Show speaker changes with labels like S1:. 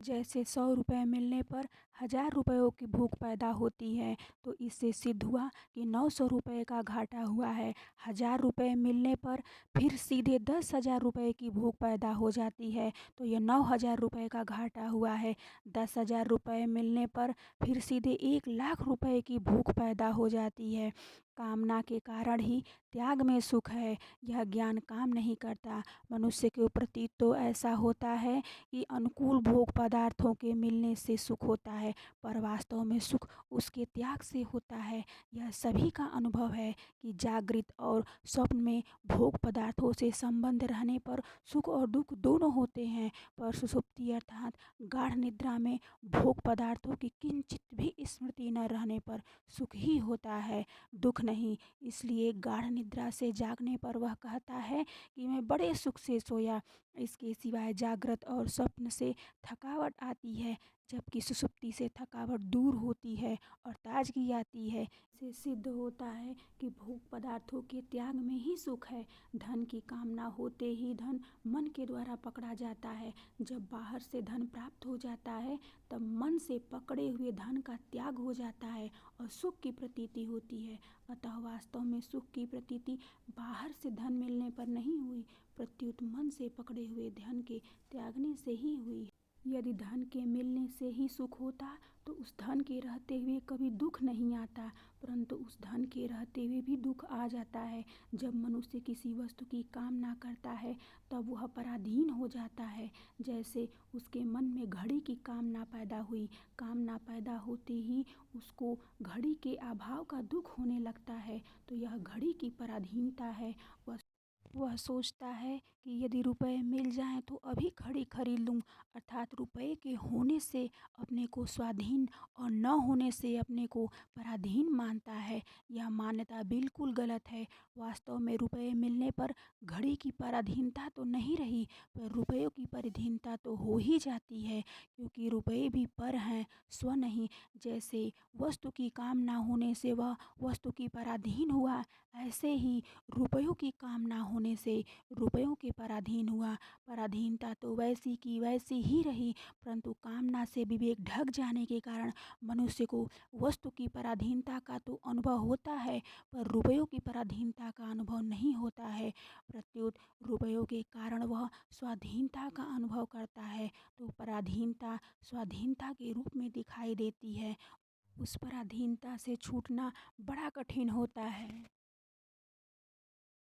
S1: जैसे 100 रुपये मिलने पर 1000 रुपयों की भूख पैदा होती है, तो इससे सिद्ध हुआ कि 900 रुपये का घाटा हुआ है। 1000 रुपये मिलने पर फिर सीधे 10,000 रुपये की भूख पैदा हो जाती है, तो ये 9,000 रुपये का घाटा हुआ है। 10,000 रुपये मिलने पर फिर सीधे 1,00,000 रुपये की भूख पैदा हो जाती है। कामना के कारण ही त्याग में सुख है, यह ज्ञान काम नहीं करता। मनुष्य के प्रति तो ऐसा होता है कि अनुकूल भोग पदार्थों के मिलने से सुख होता है, पर वास्तव में सुख उसके त्याग से होता है। यह सभी का अनुभव है कि जागृत और स्वप्न में भोग पदार्थों से संबंध रहने पर सुख और दुख दोनों होते हैं, पर सुषुप्ति अर्थात गाढ़ निद्रा में भोग पदार्थों की किंचित भी स्मृति न रहने पर सुख ही होता है, दुख नहीं। इसलिए गाढ़ निद्रा से जागने पर वह कहता है कि मैं बड़े सुख से सोया। इसके सिवाय जागृत और स्वप्न से थकावट आती है, जबकि सुषुप्ति से थकावट दूर होती है और ताजगी आती है। इससे सिद्ध होता है कि भोग पदार्थों के त्याग में ही सुख है। धन की कामना होते ही धन मन के द्वारा पकड़ा जाता है। जब बाहर से धन प्राप्त हो जाता है, तब मन से पकड़े हुए धन का त्याग हो जाता है और सुख की प्रतीति होती है। अतः वास्तव में सुख की प्रतीति बाहर से धन मिलने पर नहीं हुई, प्रत्युत मन से पकड़े हुए धन के त्यागने से ही हुई। यदि धन के मिलने से ही सुख होता तो उस धन के रहते हुए कभी दुख नहीं आता, परंतु उस धन के रहते हुए भी दुख आ जाता है। जब मनुष्य किसी वस्तु की कामना करता है, तब वह पराधीन हो जाता है। जैसे उसके मन में घड़ी की कामना पैदा हुई, कामना पैदा होते ही उसको घड़ी के अभाव का दुख होने लगता है, तो यह घड़ी की पराधीनता है। वह सोचता है कि यदि रुपए मिल जाएं तो अभी घड़ी खरीद लूं, अर्थात रुपए के होने से अपने को स्वाधीन और न होने से अपने को पराधीन मानता है। यह मान्यता बिल्कुल गलत है। वास्तव में रुपए मिलने पर घड़ी की पराधीनता तो नहीं रही, पर रुपयों की पराधीनता तो हो ही जाती है, क्योंकि रुपये भी पर हैं, स्व नहीं। जैसे वस्तु की कामना होने से वह वस्तु की पराधीन हुआ, ऐसे ही रुपयों की कामना होने से रुपयों के पराधीन हुआ। पराधीनता तो वैसी की वैसी ही रही, परंतु कामना से विवेक ढक जाने के कारण मनुष्य को वस्तु की पराधीनता का तो अनुभव होता है, पर रुपयों की पराधीनता का अनुभव नहीं होता है। प्रत्युत रुपयों के कारण वह स्वाधीनता का अनुभव करता है, तो पराधीनता स्वाधीनता के रूप में दिखाई देती है। उस पराधीनता से छूटना बड़ा कठिन होता है।